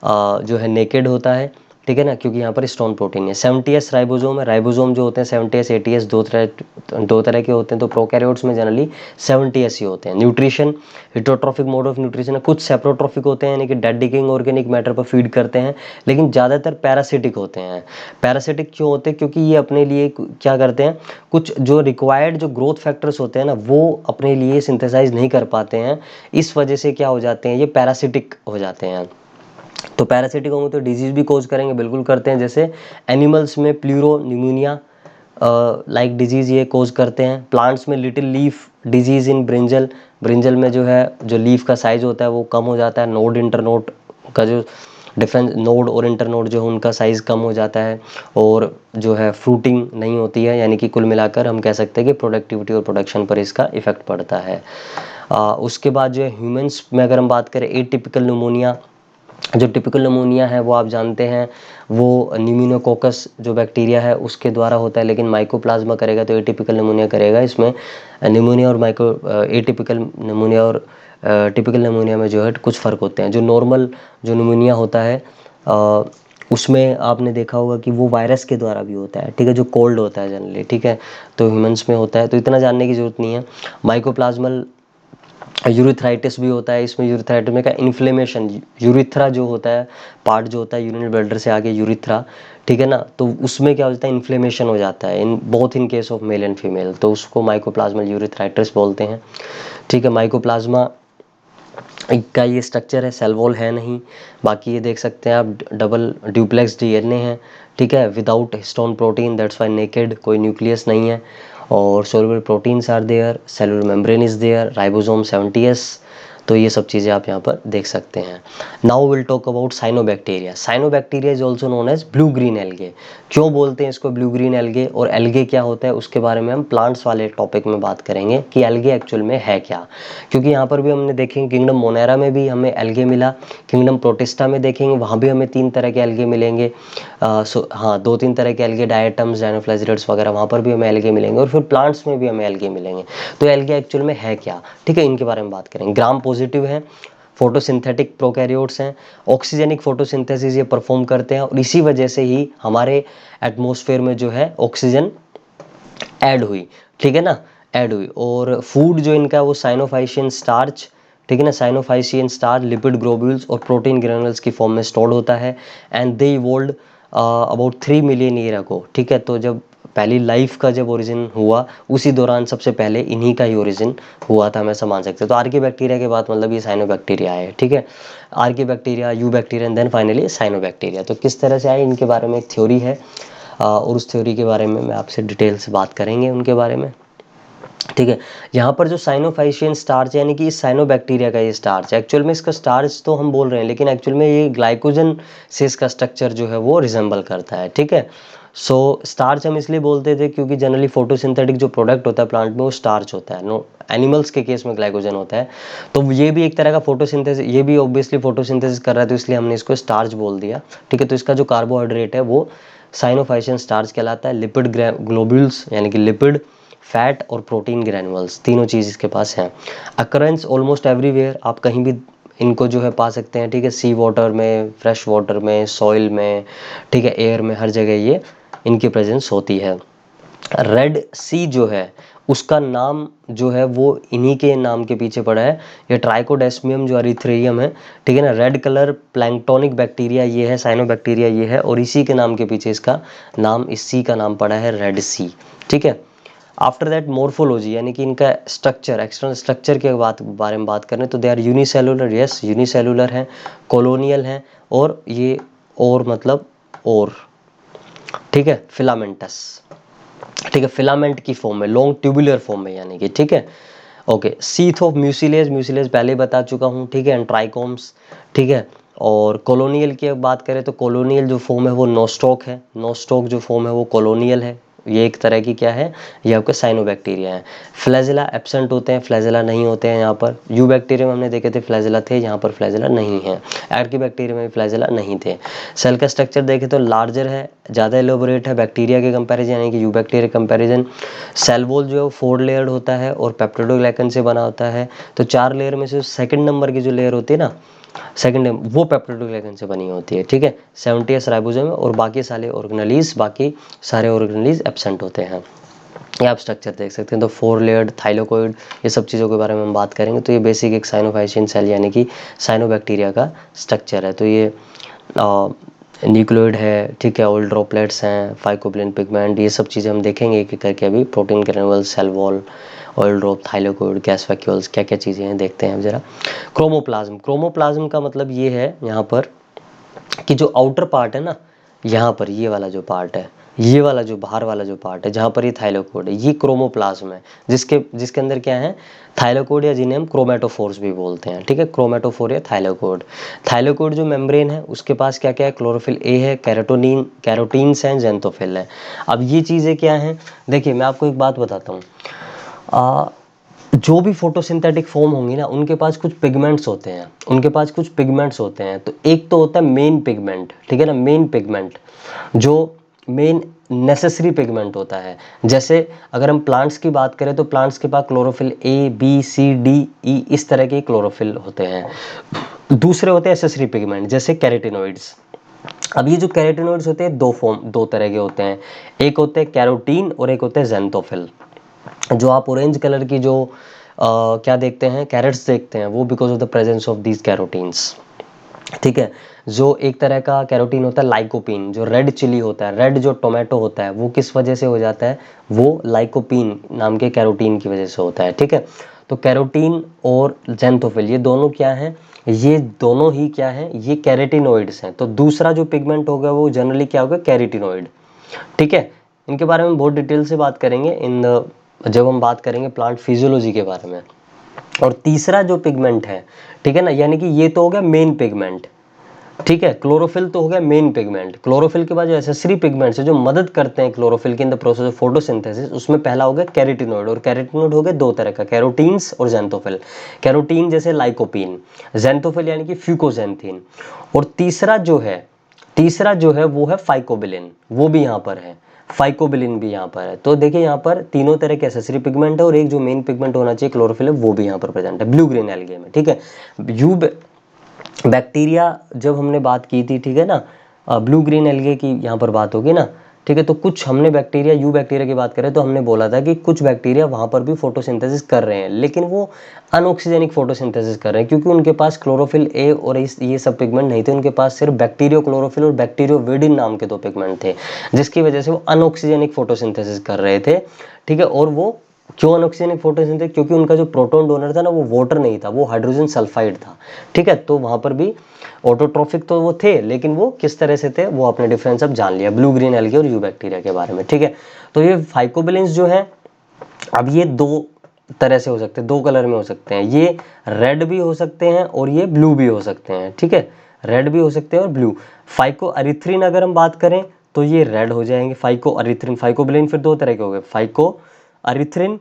जो है नेकेड होता है, ठीक है ना, क्योंकि यहाँ पर स्टोन प्रोटीन है। 70s राइबोसोम है, राइबोसोम जो होते हैं 70s 80s दो तरह के होते हैं, तो प्रोकैरियोट्स में जनरली 70s ही होते हैं। न्यूट्रिशन, हिटोट्रॉफिक मोड ऑफ न्यूट्रिशन है, कुछ सेप्रोट्रॉफिक होते हैं यानी कि डेड डिकेइंग ऑर्गेनिक मैटर पर फीड करते हैं, लेकिन ज़्यादातर पैरासिटिक होते हैं। पैरासिटिक क्यों होते हैं, क्योंकि ये अपने लिए क्या करते हैं, कुछ जो रिक्वायर्ड जो ग्रोथ फैक्टर्स होते हैं ना वो अपने लिए सिंथेसाइज नहीं कर पाते हैं, इस वजह से क्या हो जाते हैं, ये पैरासिटिक हो जाते हैं। तो पैरासिटिक होंगे तो डिजीज भी कोज करेंगे, बिल्कुल करते हैं। जैसे एनिमल्स में प्लूरो न्यूमोनिया लाइक डिजीज ये कोज करते हैं। प्लांट्स में little leaf disease in brinjal, brinjal में जो है जो लीफ का साइज होता है वो कम हो जाता है। नोड इंटरनोड का जो डिफरेंस, नोड और इंटरनोड जो है उनका साइज़ कम हो जाता है, और जो है फ्रूटिंग नहीं होती है, यानी कि कुल मिलाकर हम कह सकते हैं कि प्रोडक्टिविटी और प्रोडक्शन पर इसका इफेक्ट पड़ता है। उसके बाद जो है ह्यूमंस में अगर हम बात करें, एटिपिकल न्यूमोनिया, जो टिपिकल नमूनिया है वो आप जानते हैं वो न्यूमोकोकस जो बैक्टीरिया है उसके द्वारा होता है, लेकिन माइकोप्लाज्मा करेगा तो एटिपिकल नमूनिया करेगा। इसमें न्यूमोनिया और एटिपिकल नमूनिया और टिपिकल नमूनिया में जो है कुछ फ़र्क होते हैं। जो नॉर्मल जो नमूनिया होता है उसमें आपने देखा होगा कि वो वायरस के द्वारा भी होता है, ठीक है, जो कोल्ड होता है जनरली, ठीक है, तो ह्यूमंस में होता है, तो इतना जानने की ज़रूरत नहीं है। माइकोप्लाज्मल यूरिथ्राइटिस भी होता है, इसमें यूरिथ्राइटिस में क्या इन्फ्लेमेशन, यूरिथ्रा जो होता है पार्ट जो होता है यूरिनरी ब्लैडर से आगे यूरिथ्रा, ठीक है ना, तो उसमें क्या होता है इन्फ्लेमेशन हो जाता है in both in case of male and female, तो उसको माइकोप्लाज्मल यूरिथ्राइटिस बोलते हैं, ठीक है। माइकोप्लाज्मा का ये स्ट्रक्चर है, सेल वॉल है नहीं, बाकी ये देख सकते हैं आप डबल ड्यूप्लेक्स डीएनए है, ठीक है, without histone protein, that's why naked, कोई न्यूक्लियस नहीं है, और soluble proteins are there, cellular membrane is there, ribosome 70s। तो ये सब चीज़ें आप यहाँ पर देख सकते हैं। Now will talk about cyanobacteria. Cyanobacteria is also known as blue green algae. क्यों बोलते हैं इसको ब्लू ग्रीन एल्गे, और एल्गे क्या होता है उसके बारे में हम प्लांट्स वाले टॉपिक में बात करेंगे कि एल्गे एक्चुअल में है क्या। क्योंकि यहाँ पर भी हमने देखेंगे किंगडम मोनेरा में भी हमें एल्गे मिला, किंगडम प्रोटिस्टा में देखेंगे वहाँ भी हमें 3 तरह के एल्गे मिलेंगे। हाँ 2-3 तरह के एल्गे, डायटम्स, डायनोफ्लाजिलेट्स वगैरह, वहाँ पर भी हमें एल्गे मिलेंगे, और फिर प्लांट्स में भी हमें एल्गे मिलेंगे। तो एल्गे एक्चुअल में है क्या, ठीक है, इनके बारे में बात करेंगे। ग्राम पॉजिटिव है, फोटोसिंथेटिक प्रोकैरियोट्स हैं, ऑक्सीजेनिक फोटोसिंथेसिस ये परफॉर्म करते हैं, और इसी वजह से ही हमारे एटमॉस्फेयर में जो है ऑक्सीजन ऐड हुई, ठीक है ना, ऐड हुई। और फूड जो इनका वो साइनोफाइशियन स्टार्च, ठीक है ना, साइनोफाइशियन स्टार्च, लिपिड ग्लोब्यूल्स और प्रोटीन ग्रेनुल्स की फॉर्म में स्टोर्ड होता है। And they evolved about 3 million year ago, ठीक है। तो जब पहली लाइफ का जब ओरिजिन हुआ उसी दौरान सबसे पहले इन्हीं का ही ओरिजिन हुआ था, हम ऐसा मान सकते हैं। तो आर्कियोबैक्टीरिया के बाद मतलब ये साइनोबैक्टीरिया है, ठीक है। Archaeobacteria, eubacteria and then finally cyanobacteria. तो किस तरह से आए इनके बारे में एक थ्योरी है, और उस थ्योरी के बारे में मैं आपसे डिटेल से बात करेंगे उनके बारे में, ठीक है। यहाँ पर जो साइनोफाइशियन स्टार्च यानी कि साइनोबैक्टीरिया का ये स्टार्च है, एक्चुअल में इसका स्टार्च तो हम बोल रहे हैं लेकिन एक्चुअल में ये ग्लाइकोजन से इसका स्ट्रक्चर जो है वो रिजेंबल करता है, ठीक है। सो स्टार्च हम इसलिए बोलते थे क्योंकि जनरली फोटोसिंथेटिक जो प्रोडक्ट होता है प्लांट में वो स्टार्च होता है, नो एनिमल्स के केस में ग्लाइकोजन होता है। तो ये भी एक तरह का फोटोसिंथेसिस, ये भी ऑब्वियसली फोटोसिंथेसिस कर रहा है, तो इसलिए हमने इसको स्टार्च बोल दिया, ठीक है। तो इसका जो कार्बोहाइड्रेट है वो साइनोफाइशियन स्टार्च कहलाता है। लिपिड ग्लोब्यूल्स यानी कि लिपिड, फैट और प्रोटीन ग्रैनुअल्स, तीनों चीज़ इसके पास हैं। अकरेंस ऑलमोस्ट एवरीवेयर, आप कहीं भी इनको जो है पा सकते हैं, ठीक है। सी वाटर में, फ्रेश वाटर में, सॉइल में, ठीक है, एयर में, हर जगह ये इनकी प्रेजेंस होती है। रेड सी जो है उसका नाम जो है वो इन्हीं के नाम के पीछे पड़ा है, ये ट्राइकोडेस्मियम जो अरिथ्रेरियम है, ठीक है ना। रेड कलर प्लैंक्टोनिक बैक्टीरिया ये है, साइनोबैक्टीरिया ये है, और इसी के नाम के पीछे इसका नाम, इस सी का नाम पड़ा है रेड सी, ठीक है। आफ्टर दैट मोर्फोलॉजी यानी कि इनका स्ट्रक्चर, एक्सटर्नल स्ट्रक्चर के बारे में बात करें तो they are unicellular, yes unicellular हैं, कॉलोनियल हैं, और ये और मतलब और, ठीक है, फिलामेंटस, ठीक है, फिलामेंट की फॉर्म में, लॉन्ग ट्यूबुलर फॉर्म में यानी कि, ठीक है। Okay, sheath of mucilage, mucilage पहले बता चुका हूँ, ठीक है, एंड ट्राइकोम्स, ठीक है। और कॉलोनियल की बात करें तो कॉलोनियल जो फॉर्म है वो नोस्टॉक है, नोस्टॉक जो फॉर्म है वो कॉलोनियल है, ये एक तरह की क्या है, ये आपके साइनोबैक्टीरिया है। फ्लैजेला एब्सेंट होते हैं, फ्लैजेला नहीं होते हैं यहाँ पर। यू बैक्टीरिया में हमने देखे थे फ्लैजेला थे, यहाँ पर फ्लैजेला नहीं है। आर्कियोबैक्टीरिया में भी फ्लैजेला नहीं थे। सेल का स्ट्रक्चर देखें तो लार्जर है, ज़्यादा एलोबोरेट है बैक्टीरिया के कंपैरिजन यानी कि eubacteria comparison. Cell wall जो है वो 4 लेयर्ड होता है और पेप्टिडोग्लाइकन से बना होता है। तो 4 लेयर में से सेकंड नंबर की जो लेयर होती है ना, सेकंड वो पेप्टिडोग्लाइकन से बनी होती है, ठीक है। 70s राइबोसोम में, और बाकी सारे ऑर्गेनेलीज, बाकी सारे ऑर्गेनेलीज एब्सेंट होते हैं। ये आप स्ट्रक्चर देख सकते हैं। तो 4 लेयर्ड, थाइलोकोइड, ये सब चीज़ों के बारे में हम बात करेंगे। तो ये बेसिक एक साइनोफाइशियन सेल यानी कि साइनोबैक्टीरिया का स्ट्रक्चर है। तो ये न्यूक्लियोइड है, ठीक है, ऑयल ड्रॉपलेट्स हैं, फाइकोबिलिन पिगमेंट, ये सब चीज़ें हम देखेंगे एक एक करके अभी। Protein granule, cell wall, oil drop, thylakoid, gas vacuoles, क्या क्या चीज़ें हैं देखते हैं अब जरा। क्रोमोप्लाज्म, क्रोमोप्लाज्म का मतलब ये है यहाँ पर कि जो आउटर पार्ट है ना, यहाँ पर ये वाला जो पार्ट है, ये वाला जो बाहर वाला जो पार्ट है जहाँ पर ये थाइलोकोइड है, ये क्रोमोप्लाज्म है, जिसके अंदर क्या है, थाइलोकोइड, या जिन्हें हम क्रोमेटोफोर्स भी बोलते हैं, ठीक है, क्रोमेटोफोर या थाइलोकोइड। थाइलोकोइड जो मेम्ब्रेन है उसके पास क्या क्या है, क्लोरोफिल ए है, कैरोटीन्स हैं, जेंथोफिल है। अब ये चीज़ें क्या हैं, देखिए मैं आपको एक बात बताता हूँ, जो भी फोटोसिंथेटिक फॉर्म होंगी ना उनके पास कुछ पिगमेंट्स होते हैं, उनके पास कुछ पिगमेंट्स होते हैं। तो एक तो होता है मेन पिगमेंट, ठीक है ना, मेन पिगमेंट जो मेन नेसेसरी पिगमेंट होता है। जैसे अगर हम प्लांट्स की बात करें तो प्लांट्स के पास chlorophyll A B C D E इस तरह के क्लोरोफिल होते हैं। दूसरे होते हैं एसेसरी पिगमेंट जैसे कैरोटिनोइड्स। अब ये जो कैरोटिनोइड्स होते हैं दो तरह के होते हैं, एक होते हैं कैरोटीन और एक होते हैं जेंथोफिल। जो आप ऑरेंज कलर की जो क्या देखते हैं, कैरेट्स देखते हैं, वो because of the presence of these carotenes, ठीक है। जो एक तरह का कैरोटीन होता है लाइकोपीन, जो रेड चिली होता है, रेड जो टोमेटो होता है, वो किस वजह से हो जाता है, वो लाइकोपीन नाम के कैरोटीन की वजह से होता है, ठीक है। तो कैरोटीन और जेंथोफिल ये दोनों क्या हैं, ये दोनों ही क्या हैं, ये कैरेटिनोइड्स हैं। तो दूसरा जो पिगमेंट होगा वो जनरली क्या होगा, कैरेटिनोइड, ठीक है। इनके बारे में बहुत डिटेल से बात करेंगे जब हम बात करेंगे प्लांट फिजियोलॉजी के बारे में। और तीसरा जो पिगमेंट है, ठीक है ना, यानी कि ये तो हो गया मेन पिगमेंट, ठीक है, क्लोरोफिल तो हो गया मेन पिगमेंट। क्लोरोफिल के बाद जो एसेसरी पिगमेंट्स है जो मदद करते हैं क्लोरोफिल के in the process of photosynthesis, उसमें पहला हो गया कैरोटीनॉइड, और कैरोटीनॉइड हो गए दो तरह का, कैरोटीन्स और ज़ैंथोफिल। कैरोटीन जैसे लाइकोपीन, ज़ैंथोफिल यानी कि फ्यूकोजेंथिन। और तीसरा जो है वो है फाइकोबिलिन, वो भी यहाँ पर है, फाइकोबिलिन भी यहाँ पर है। तो देखिए यहाँ पर तीनों तरह के एसेसरी पिगमेंट है और एक जो मेन पिगमेंट होना चाहिए क्लोरोफिल है वो भी यहाँ पर प्रेजेंट है ब्लू ग्रीन एल्गे में, ठीक है। यू बैक्टीरिया जब हमने बात की थी, ठीक है ना, ब्लू ग्रीन एल्गे की यहाँ पर बात होगी ना, ठीक है। तो कुछ हमने बैक्टीरिया, यू बैक्टीरिया की बात करें तो हमने बोला था कि कुछ बैक्टीरिया वहाँ पर भी फोटोसिंथेसिस कर रहे हैं, लेकिन वो अनऑक्सीजेनिक फोटोसिंथेसिस कर रहे हैं क्योंकि उनके पास क्लोरोफिल ए और ये सब पिगमेंट नहीं थे, उनके पास सिर्फ बैक्टीरियो क्लोरोफिल और बैक्टीरियो वेडिन नाम के दो पिगमेंट थे, जिसकी वजह से वो अनऑक्सीजेनिक फोटोसिंथेसिस कर रहे थे, ठीक है। और वो क्यों अनऑक्सीजनिक फोटोसिंथेसिस, क्योंकि उनका जो प्रोटॉन डोनर था ना वो वाटर नहीं था, वो हाइड्रोजन सल्फाइड था, ठीक है। तो वहाँ पर भी ऑटोट्रोफिक तो वो थे, लेकिन वो किस तरह से थे वो आपने डिफरेंस अब जान लिया ब्लू ग्रीन एल्गे और यू बैक्टीरिया के बारे में, ठीक है। तो ये फाइकोबिलेंस जो है, अब ये दो तरह से हो सकते हैं, दो कलर में हो सकते हैं, ये रेड भी हो सकते हैं और ये ब्लू भी हो सकते हैं, ठीक है, रेड भी हो सकते हैं और ब्लू। फाइको अरिथ्रिन अगर हम बात करें तो ये रेड हो जाएंगे, फाइको अरिथ्रिन। फाइकोबिलेन फिर दो तरह के हो गए, फाइको अरिथ्रिन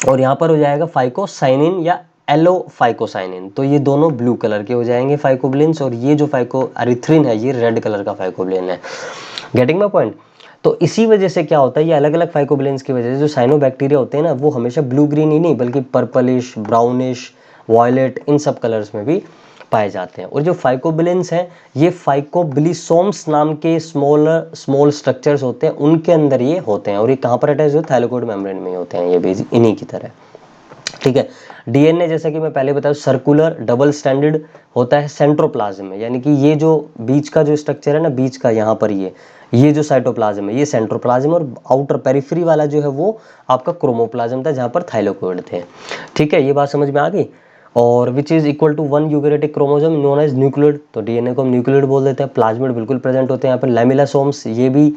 और यहाँ पर हो जाएगा फाइकोसाइनिन या एलो फाइकोसाइनिन, तो ये दोनों ब्लू कलर के हो जाएंगे फाइकोबिलेंस, और ये जो फाइको अरिथ्रिन है ये रेड कलर का फाइकोबिलेन है। Getting my point. तो इसी वजह से क्या होता है, ये अलग अलग फाइकोबिलेंस की वजह से जो साइनोबैक्टीरिया होते हैं ना वो हमेशा ब्लू ग्रीन ही नहीं बल्कि पर्पलिश, ब्राउनिश, वॉयलेट, इन सब कलर्स में भी पाए जाते हैं। और जो फाइकोबिलेंस हैं ये फाइकोबिलिसोम्स नाम के स्मॉल स्ट्रक्चर्स होते हैं, उनके अंदर ये होते हैं, और ये कहाँ पर अटैच होते हैं, थाइलाकोइड मेम्ब्रेन में होते हैं, ये भी इन्हीं की तरह, ठीक है। डीएनए जैसा कि मैं पहले बताया सर्कुलर डबल स्टैंडर्ड होता है सेंट्रोप्लाज्म में, यानी कि ये जो बीच का जो स्ट्रक्चर है ना, बीच का यहाँ पर ये जो साइटोप्लाज्म है ये सेंट्रोप्लाज्म, और आउटर पेरिफेरी वाला जो है वो आपका क्रोमोप्लाज्म था जहाँ पर थाइलाकोइड थे, ठीक है। ये बात समझ में आ गई। और which is equal to 1 eukaryotic chromosome known as nucleoid, तो डीएनए को हम न्यूक्लियोइड बोल देते हैं। प्लाज्मिड बिल्कुल प्रेजेंट होते हैं यहाँ पर। लैमेलासोम्स ये भी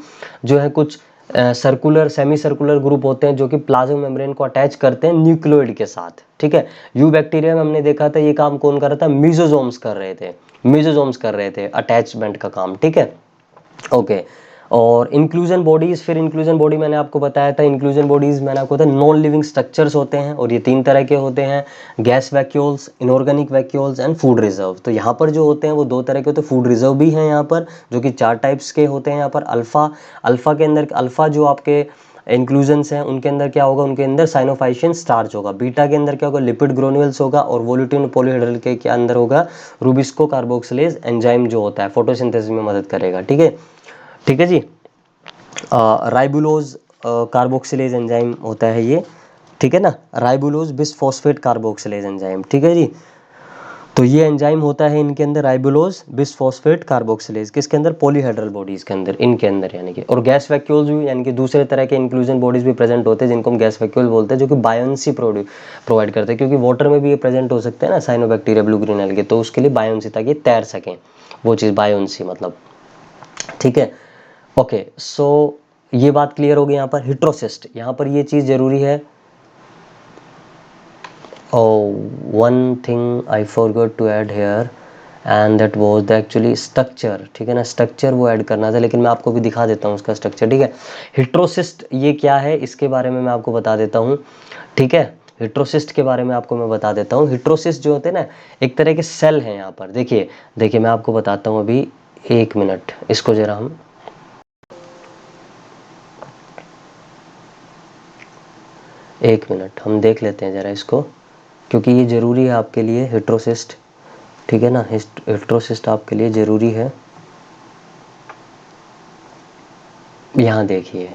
जो है कुछ सर्कुलर सेमी सर्कुलर ग्रुप होते हैं जो कि प्लाज्मा मेम्ब्रेन को अटैच करते हैं न्यूक्लियोइड के साथ, ठीक है। यू बैक्टीरिया में हमने देखा था ये काम कौन कर रहा था, मीजोजोम्स कर रहे थे, मीजोजोम्स कर रहे थे अटैचमेंट का काम, ठीक है, ओके। और इंक्लूजन बॉडीज, फिर इंक्लूजन बॉडी मैंने आपको बताया था, इंक्लूजन बॉडीज मैंने आपको बताया नॉन लिविंग स्ट्रक्चर्स होते हैं, और ये तीन तरह के होते हैं, gas vacuoles, inorganic vacuoles and food reserve. तो यहाँ पर जो होते हैं वो दो तरह के होते हैं, फूड रिजर्व भी हैं यहाँ पर जो कि 4 टाइप्स के होते हैं यहाँ पर। अल्फा के अंदर, अल्फा जो आपके इंक्लूजन्स हैं उनके अंदर क्या होगा, उनके अंदर साइनोफाइशियन स्टार्च होगा। बीटा के अंदर क्या होगा, लिपिड ग्रोन्यूल्स होगा, और वोल्यूटिन पॉलीहेड्रल के अंदर होगा रूबिस्को कार्बोक्सिलेज एंजाइम जो होता है फोटोसिंथेसिस में मदद करेगा, ठीक है, ठीक है जी। राइबुलोज कार्बोक्सिलेज एंजाइम होता है ये, ठीक है ना, राइबुलोज बिसफॉस्फेट कार्बोक्सिलेज एंजाइम, ठीक है जी। तो ये एंजाइम होता है इनके अंदर राइबुलोज बिसफॉस्फेट कार्बोक्सिलेज, किसके अंदर, पॉलीहेड्रल बॉडीज के अंदर, इनके अंदर यानी कि। और गैस वैक्यूल्स भी यानी कि दूसरे तरह के इंक्लूजन बॉडीज भी प्रेजेंट होते हैं जिनको हम गैस वैक्यूल बोलते हैं, जो कि बायोन्सी प्रोवाइड करते हैं, क्योंकि वाटर में भी ये प्रेजेंट हो सकते हैं ना साइनोबैक्टीरिया ब्लू ग्रीन एल्गे, तो उसके लिए बायोन्सी ताकि तैर सकें, वो चीज़ बायोन्सी मतलब, ठीक है, ओके। सो ये बात क्लियर हो गई। यहाँ पर हिट्रोसिस्ट, यहाँ पर ये चीज़ जरूरी है। One thing I forgot to add here and that was the actually structure, ठीक है ना, स्ट्रक्चर वो ऐड करना था, लेकिन मैं आपको भी दिखा देता हूँ उसका स्ट्रक्चर, ठीक है। हिट्रोसिस्ट ये क्या है इसके बारे में मैं आपको बता देता हूँ, ठीक है। हिट्रोसिस्ट के बारे में आपको मैं बता देता हूँ। हिट्रोसिस्ट जो होते हैं ना एक तरह के सेल हैं यहाँ पर, देखिए देखिए मैं आपको बताता हूँ अभी, 1 मिनट इसको जरा हम, 1 मिनट हम देख लेते हैं ज़रा इसको, क्योंकि ये ज़रूरी है आपके लिए हिट्रोसिस्ट, ठीक है ना, हिट्रोसिस्ट आपके लिए ज़रूरी है। यहाँ देखिए,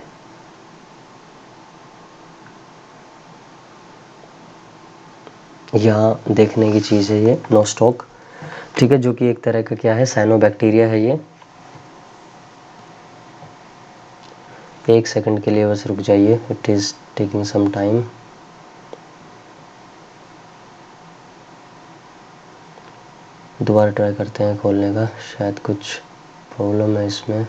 यहाँ देखने की चीज़ है ये नोस्टॉक, ठीक है, जो कि एक तरह का क्या है, साइनोबैक्टीरिया है ये। 1 सेकंड के लिए बस रुक जाइए, it is taking some time. दोबारा ट्राई करते हैं खोलने का, शायद कुछ प्रॉब्लम है इसमें,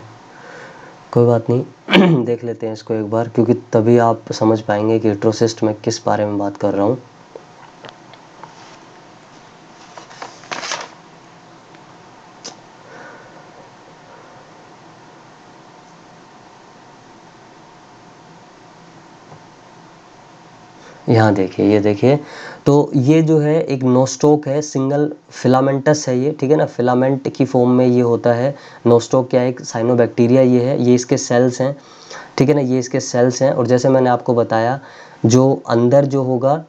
कोई बात नहीं देख लेते हैं इसको एक बार, क्योंकि तभी आप समझ पाएंगे कि हिट्रोसिस्ट में किस बारे में बात कर रहा हूँ। यहाँ देखिए, ये देखिए, तो ये जो है एक नोस्टॉक है, सिंगल फिलामेंटस है ये, ठीक है ना, फिलामेंट की फॉर्म में ये होता है। नोस्टॉक क्या है, एक साइनोबैक्टीरिया ये है, ये इसके सेल्स हैं, ठीक है ना, ये इसके सेल्स हैं। और जैसे मैंने आपको बताया, जो अंदर जो होगा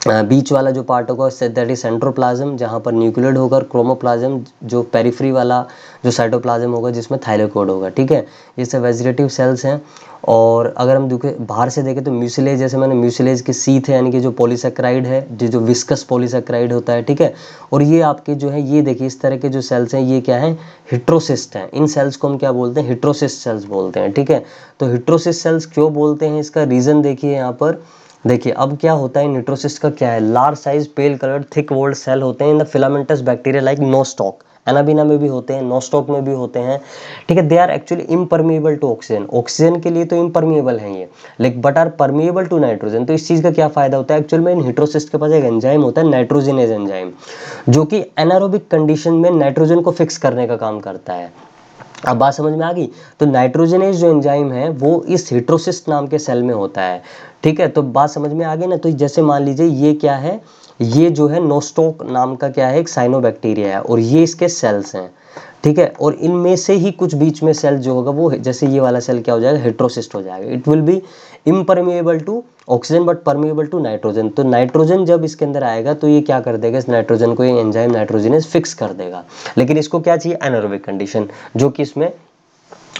बीच वाला जो पार्ट होगा दैट इज सेंट्रोप्लाज्म, जहाँ पर न्यूक्लियड होगा, और क्रोमोप्लाज्म जो पेरिफ्री वाला जो साइटोप्लाज्म होगा जिसमें थाइलाकोइड होगा, ठीक है। ये सब वेजिटेटिव सेल्स हैं। और अगर हम देखें बाहर से देखें तो म्यूसिलेज, जैसे मैंने म्यूसिलेज की सीथ है, यानी कि जो पॉलीसेक्राइड है, जो विस्कस पॉलीसेक्राइड होता है, ठीक है। और ये आपके जो है, ये देखिए इस तरह के जो सेल्स हैं, ये क्या है, हिट्रोसिस्ट हैं। इन सेल्स को हम क्या बोलते हैं, हिट्रोसिस्ट सेल्स बोलते हैं, ठीक है। तो हिट्रोसिस्ट सेल्स क्यों बोलते हैं, इसका रीज़न देखिए यहाँ पर। देखिए अब क्या होता है, निट्रोसिस्ट का क्या है, लार्ज साइज पेल कलर्ड थिक वॉल्ड सेल होते हैं in the filamentous bacteria like Nostoc. Anabaena में भी होते हैं, नोस्टॉक में भी होते हैं, ठीक है। They are actually impermeable to oxygen, oxygen के लिए तो इम्परमिएबल हैं ये, लेकिन but are permeable to nitrogen. तो इस चीज़ का क्या फायदा होता है, एक्चुअल में इन हिट्रोसिस्ट के पास एक एंजाइम होता है, नाइट्रोजिनेज एंजाइम, जो कि एनारोबिक कंडीशन में नाइट्रोजन को फिक्स करने का काम करता है। अब बात समझ में आ गई। तो नाइट्रोजनेज जो एंजाइम है वो इस हिट्रोसिस्ट नाम के सेल में होता है, ठीक है। तो बात समझ में आ गई ना। तो जैसे मान लीजिए ये क्या है, ये जो है नोस्टॉक नाम का क्या है, एक साइनोबैक्टीरिया है, और ये इसके सेल्स हैं, ठीक है। और इनमें से ही कुछ बीच में सेल जो होगा वो, जैसे ये वाला सेल क्या हो जाएगा, हेट्रोसिस्ट हो जाएगा। It will be impermeable to oxygen but permeable to nitrogen. तो नाइट्रोजन जब इसके अंदर आएगा तो ये क्या कर देगा, इस नाइट्रोजन को ये एंजाइम नाइट्रोजनेज फिक्स कर देगा। लेकिन इसको क्या चाहिए, एनारोबिक कंडीशन, जो कि इसमें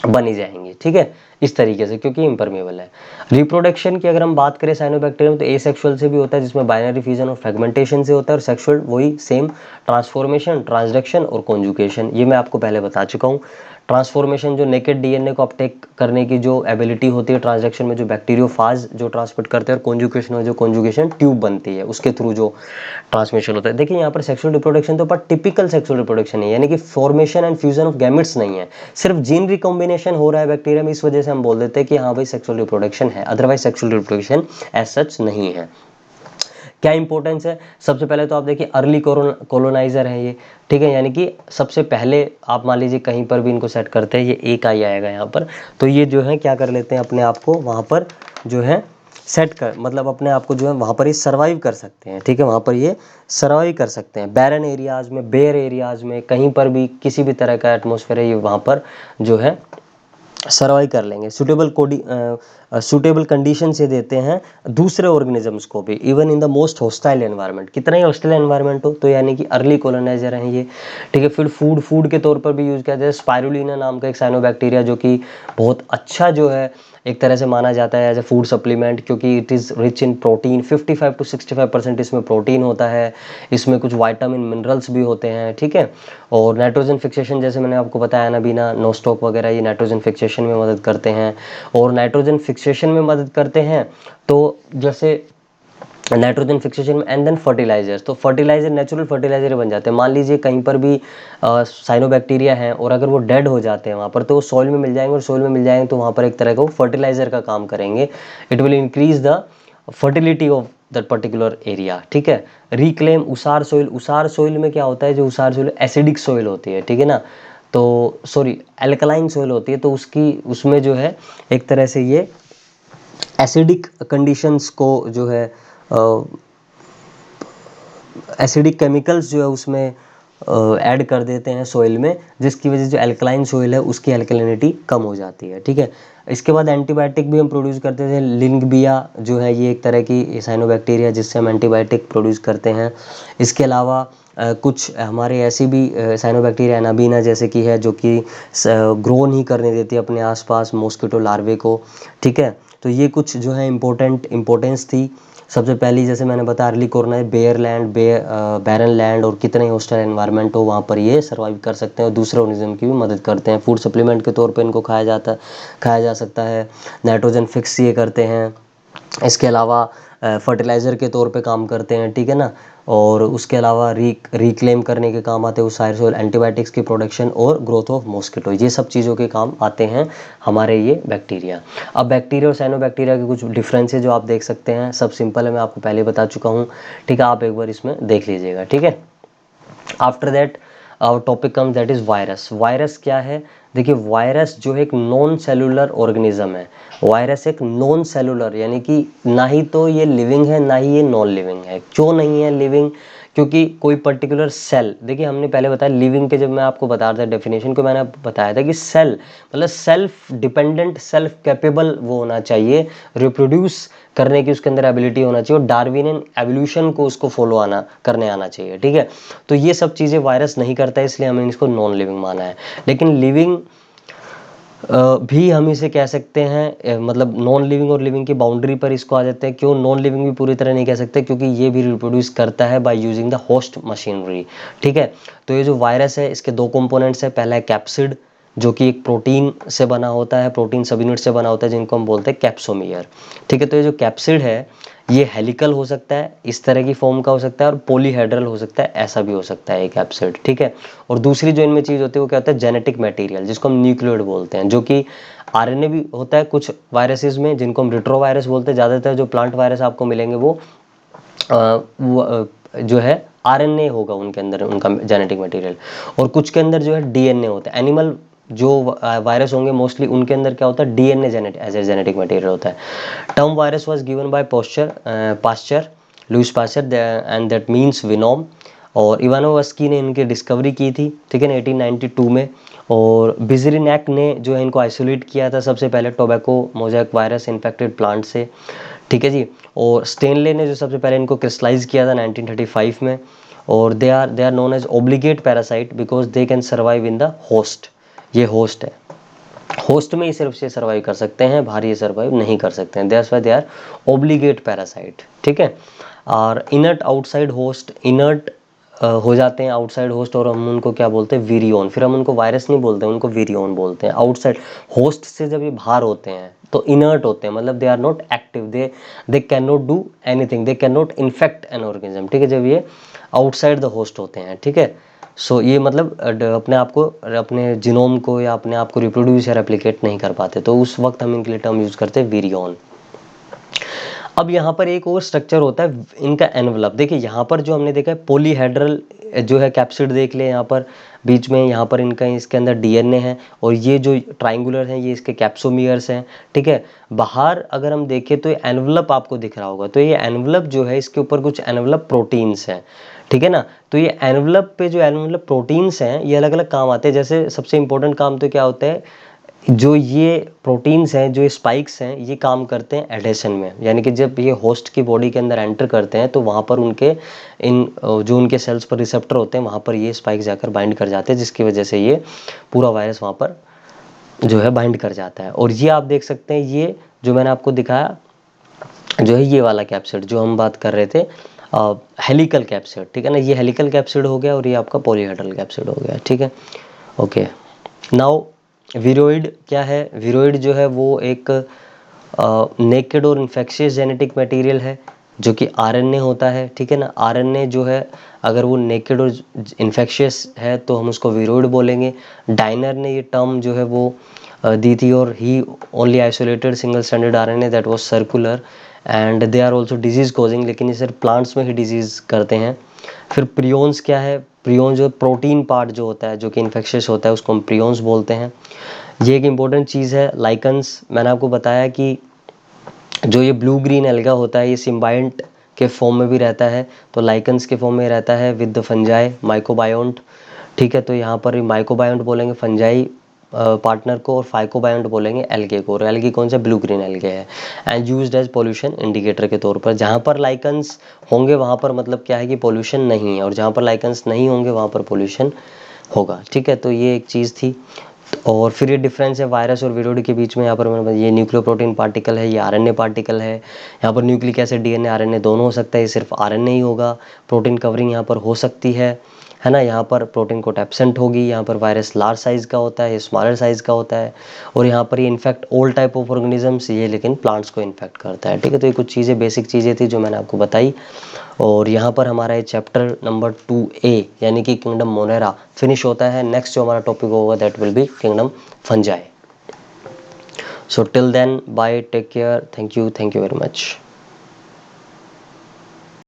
बनी जाएंगी, ठीक है, इस तरीके से, क्योंकि इम्परमेबल है। रिप्रोडक्शन की अगर हम बात करें साइनोबैक्टीरियम, तो एसेक्सुअल से भी होता है, जिसमें बाइनरी फ्यूजन और फ्रेगमेंटेशन से होता है, और सेक्सुअल वही सेम, ट्रांसफॉर्मेशन, ट्रांसडक्शन और कॉन्जुगेशन, ये मैं आपको पहले बता चुका हूँ। ट्रांसफॉर्मेशन जो नेकेड डीएनए को अपटेक करने की जो एबिलिटी होती है, ट्रांसडक्शन में जो बैक्टीरियोफाज जो ट्रांसमिट करते हैं, और कॉन्जुगेशन में जो कॉन्जुगेशन ट्यूब बनती है उसके थ्रू जो ट्रांसमिशन होता है। देखिए यहाँ पर सेक्सुअल रिप्रोडक्शन तो पर टिपिकल सेक्सुअल रिप्रोडक्शन है, यानी कि formation and fusion of gametes नहीं है, सिर्फ जीन रिकॉम्बिनेशन हो रहा है बैक्टीरिया में, इस वजह से हम बोल देते हैं कि हाँ भाई सेक्सुअल रिप्रोडक्शन है, otherwise sexual reproduction as such नहीं है। क्या इंपॉर्टेंस है, सबसे पहले तो आप देखिए अर्ली कॉलोनाइजर है ये, ठीक है, यानी कि सबसे पहले आप मान लीजिए कहीं पर भी इनको सेट करते हैं, ये एक आई आएगा यहाँ पर, तो ये जो है क्या कर लेते हैं, अपने आप को वहाँ पर जो है सेट कर, मतलब अपने आप को जो है वहाँ पर ये सर्वाइव कर सकते हैं, ठीक है, वहाँ पर ये सर्वाइव कर सकते हैं। बैरन एरियाज़ में, बेयर एरियाज़ में, कहीं पर भी किसी भी तरह का एटमॉस्फेयर है, ये वहाँ पर जो है सर्वाइव कर लेंगे। सूटेबल कंडीशन से देते हैं दूसरे ऑर्गेनिजम्स को भी, even in the most hostile environment, कितना ही हॉस्टाइल एनवायरनमेंट हो, तो यानी कि अर्ली कॉलोनाइजर हैं ये, ठीक है। फिर फूड के तौर पर भी यूज़ किया जाता है। स्पाइरुलिना नाम का एक साइनोबैक्टीरिया, जो कि बहुत अच्छा जो है एक तरह से माना जाता है एज ए फूड सप्लीमेंट, क्योंकि it is rich in protein, 55 to 65% इसमें प्रोटीन होता है, इसमें कुछ वाइटामिन मिनरल्स भी होते हैं, ठीक है। और नाइट्रोजन फिक्सेशन, जैसे मैंने आपको बताया ना, बिना नोस्टॉक वगैरह, ये नाइट्रोजन फिक्सेशन में मदद करते हैं। और नाइट्रोजन फिक्सेशन में मदद करते हैं, तो जैसे नाइट्रोजन फिक्सेशन में, एंड देन फर्टिलाइजर्स, तो फर्टिलाइजर नेचुरल फर्टिलाइजर बन जाते हैं। मान लीजिए कहीं पर भी साइनोबैक्टीरिया हैं और अगर वो डेड हो जाते हैं वहाँ पर, तो वो सॉइल में मिल जाएंगे, और सॉइल में मिल जाएंगे तो वहाँ पर एक तरह का वो फर्टिलाइजर का काम करेंगे। It will increase the fertility of that particular area, ठीक है। रिक्लेम उसार सोइल, उसार सोइल में क्या होता है, जो उसार सोइल एसिडिक सोइल होती है, ठीक है ना, तो सॉरी एल्कलाइन सोइल होती है, तो उसमें जो है एक तरह से ये एसिडिक कंडीशंस को जो है एसिडिक केमिकल्स जो है उसमें ऐड कर देते हैं सोइल में, जिसकी वजह से जो एल्कलाइन सोइल है उसकी एल्कलिनिटी कम हो जाती है, ठीक है। इसके बाद एंटीबायोटिक भी हम प्रोड्यूस करते थे। लिंगबिया जो है ये एक तरह की साइनोबैक्टीरिया, जिससे हम एंटीबायोटिक प्रोड्यूस करते हैं। इसके अलावा कुछ हमारे ऐसी भी साइनोबैक्टीरिया एनाबीना जैसे कि है, जो कि ग्रो नहीं करने देती अपने आसपास मॉस्किटो लार्वे को, ठीक है। तो ये कुछ जो है इम्पोर्टेंस थी। सबसे पहली जैसे मैंने बताया अर्ली कोरोना है, बैरन लैंड और कितने ही होस्टाइल एनवायरनमेंट हो वहाँ पर ये सर्वाइव कर सकते हैं, और दूसरे ऑर्गेनिज्म की भी मदद करते हैं। फूड सप्लीमेंट के तौर पे इनको खाया जा सकता है। नाइट्रोजन फिक्स ये करते हैं। इसके अलावा फर्टिलाइज़र के तौर पे काम करते हैं, ठीक है ना। और उसके अलावा रिक्लेम करने के काम आते हैं साइरसोल, एंटीबायोटिक्स की प्रोडक्शन और ग्रोथ ऑफ मॉस्किटो, ये सब चीज़ों के काम आते हैं हमारे ये बैक्टीरिया। अब बैक्टीरिया और साइनोबैक्टीरिया के कुछ डिफरेंसेस जो आप देख सकते हैं, सब सिंपल है, मैं आपको पहले बता चुका हूँ, ठीक है। आप एक बार इसमें देख लीजिएगा, ठीक है। After that topic comes that is virus. Virus क्या है? देखिए वायरस जो है एक नॉन सेलुलर ऑर्गेनिज्म है। वायरस एक नॉन सेलुलर, यानी कि ना ही तो ये लिविंग है ना ही ये नॉन लिविंग है। क्यों नहीं है लिविंग? क्योंकि कोई पर्टिकुलर सेल, देखिए हमने पहले बताया लिविंग के, जब मैं आपको बता रहा था डेफिनेशन को, मैंने बताया था कि सेल मतलब सेल्फ डिपेंडेंट, सेल्फ कैपेबल वो होना चाहिए, रिप्रोड्यूस करने की उसके अंदर एबिलिटी होना चाहिए, और डार्विनियन एवोल्यूशन को उसको फॉलो करने आना चाहिए। ठीक है, तो ये सब चीज़ें वायरस नहीं करता है, इसलिए हमने इसको नॉन लिविंग माना है। लेकिन लिविंग भी हम इसे कह सकते हैं, मतलब नॉन लिविंग और लिविंग की बाउंड्री पर इसको आ जाते हैं। क्यों नॉन लिविंग भी पूरी तरह नहीं कह सकते? क्योंकि ये भी रिप्रोड्यूस करता है by using the host machinery. ठीक है, तो ये जो वायरस है इसके दो कंपोनेंट्स है। पहला है कैप्सिड, जो कि एक प्रोटीन से बना होता है, प्रोटीन सब यूनिट से बना होता है, जिनको हम बोलते हैं कैप्सोमियर। ठीक है, तो ये जो कैप्सिड है ये हेलिकल हो सकता है, इस तरह की फॉर्म का हो सकता है, और पॉलीहेड्रल हो सकता है, ऐसा भी हो सकता है एक कैप्सिड। ठीक है, और दूसरी जो इनमें चीज़ होती है वो क्या होता है? जेनेटिक मटेरियल, जिसको हम न्यूक्लियोइड बोलते हैं, जो कि आरएनए भी होता है कुछ वायरसेस में, जिनको हम रिट्रोवायरस बोलते हैं। ज़्यादातर जो प्लांट वायरस आपको मिलेंगे वो जो है आरएनए होगा उनके अंदर, उनका जेनेटिक मटेरियल, और कुछ के अंदर जो है डीएनए होता है। एनिमल जो वायरस होंगे मोस्टली उनके अंदर क्या होता है? DNA as a genetic material होता है। Term virus was given by Pasteur, Louis Pasteur, and that means venom, और इवानोवस्की ने इनकी डिस्कवरी की थी। ठीक है ना, 1892 में। और बिजरीनैक ने जो है इनको आइसोलेट किया था सबसे पहले tobacco mosaic virus infected plant से। ठीक है जी, और स्टेनले ने जो सबसे पहले इनको क्रिस्टलाइज किया था 1935 में। और they are known as obligate parasite because they can survive in the host. ये होस्ट है, होस्ट में ही सिर्फ से सर्वाइव कर सकते हैं, बाहर ये सर्वाइव नहीं कर सकते हैं। That's why they are obligate parasite. ठीक है, और इनर्ट आउटसाइड होस्ट, इनर्ट हो जाते हैं आउटसाइड होस्ट, और हम उनको क्या बोलते हैं? विरियोन। फिर हम उनको वायरस नहीं बोलते हैं, उनको विरियोन बोलते हैं। आउटसाइड होस्ट से जब ये बाहर होते हैं तो इनर्ट होते हैं, मतलब they are not active, they can not do anything, they can not infect an organism. ठीक है, जब ये आउटसाइड द होस्ट होते हैं। ठीक है, सो ये मतलब अपने आप को, अपने जीनोम को या अपने आप को रिप्रोड्यूस या रेप्लिकेट नहीं कर पाते, तो उस वक्त हम इनके लिए टर्म यूज करते हैं विरियोन। अब यहाँ पर एक और स्ट्रक्चर होता है इनका एनवलप। देखिए यहाँ पर जो हमने देखा है पॉलीहेड्रल जो है कैप्सिड, देख ले यहाँ पर बीच में, यहाँ पर इनका इसके अंदर डीएनए है, और ये जो ट्राइंगुलर हैं ये इसके कैप्सोमियर्स हैं। ठीक है, बाहर अगर हम देखें तो ये एनवलप आपको दिख रहा होगा, तो ये एनवलप जो है इसके ऊपर कुछ एनवलप प्रोटीन्स हैं। ठीक है ना, तो ये एनवलप पे जो एनवलप प्रोटीन्स हैं ये अलग अलग काम आते हैं। जैसे सबसे इंपॉर्टेंट काम तो क्या होता है? जो ये प्रोटीन्स हैं, जो स्पाइक्स हैं, ये काम करते हैं एडेशन में, यानी कि जब ये होस्ट की बॉडी के अंदर एंटर करते हैं तो वहाँ पर उनके जो उनके सेल्स पर रिसेप्टर होते हैं वहाँ पर ये स्पाइक जाकर बाइंड कर जाते हैं, जिसकी वजह से ये पूरा वायरस वहाँ पर जो है बाइंड कर जाता है। और ये आप देख सकते हैं, ये जो मैंने आपको दिखाया जो है ये वाला कैप्सिड जो हम बात कर रहे थे, हेलिकल कैप्सिड। ठीक है ना, ये हेलिकल कैप्सिड हो गया, और ये आपका पॉलीहेड्रल कैप्सिड हो गया। ठीक है, ओके। नाउ विरोइड क्या है? विरोइड जो है वो एक नेकेड और इन्फेक्शियस जेनेटिक मटेरियल है, जो कि आरएनए होता है। ठीक है ना, आरएनए जो है अगर वो नेकेड और इन्फेक्शियस है तो हम उसको विरोइड बोलेंगे। डाइनर ने ये टर्म जो है वो दी थी, और ही only isolated single stranded RNA that was circular and they are also disease causing, लेकिन ये सिर्फ प्लांट्स में ही डिजीज करते हैं। फिर प्रियोन्स क्या है? प्रियोन जो प्रोटीन पार्ट जो होता है जो कि इन्फेक्शियस होता है उसको हम प्रियोन्स बोलते हैं। ये एक इम्पोर्टेंट चीज़ है। लाइकन्स, मैंने आपको बताया कि जो ये ब्लू ग्रीन एल्गा होता है ये सिम्बायंट के फॉर्म में भी रहता है, तो लाइकन्स के फॉर्म में रहता है विद द फंजाई माइकोबायोंट। ठीक है, तो यहाँ पर माइकोबायोंट बोलेंगे फंजाई पार्टनर को, और फाइकोबायोंट बोलेंगे एल्गे को। और एल्गे कौन सा? ब्लू ग्रीन एल्गे है, and used as pollution indicator के तौर पर। जहाँ पर लाइकन्स होंगे वहाँ पर मतलब क्या है कि पोल्यूशन नहीं है, और जहाँ पर लाइकन्स नहीं होंगे वहाँ पर पोल्यूशन होगा। ठीक है, तो ये एक चीज़ थी। और फिर ये डिफरेंस है वायरस और विरोइड के बीच में। यहाँ पर मैंने ये न्यूक्लियोप्रोटीन पार्टिकल है, ये आरएनए पार्टिकल है। यहाँ पर न्यूक्लिक एसिड, डीएनए, आरएनए दोनों हो सकता है, ये सिर्फ आरएनए ही होगा। प्रोटीन कवरिंग यहाँ पर हो सकती है ना। यहाँ पर प्रोटीन कोट एब्सेंट होगी। यहाँ पर वायरस लार्ज साइज़ का होता है, ये स्मॉलर साइज़ का होता है। और यहाँ पर ये infect all type of organisms, ये लेकिन प्लांट्स को इन्फेक्ट करता है। ठीक है, तो ये कुछ चीज़ें बेसिक चीज़ें थी जो मैंने आपको बताई। और यहाँ पर हमारा ये चैप्टर नंबर 2A यानी कि किंगडम मोनेरा फिनिश होता है। नेक्स्ट जो हमारा टॉपिक होगा that will be kingdom fungi. So till then bye, take care, thank you very much.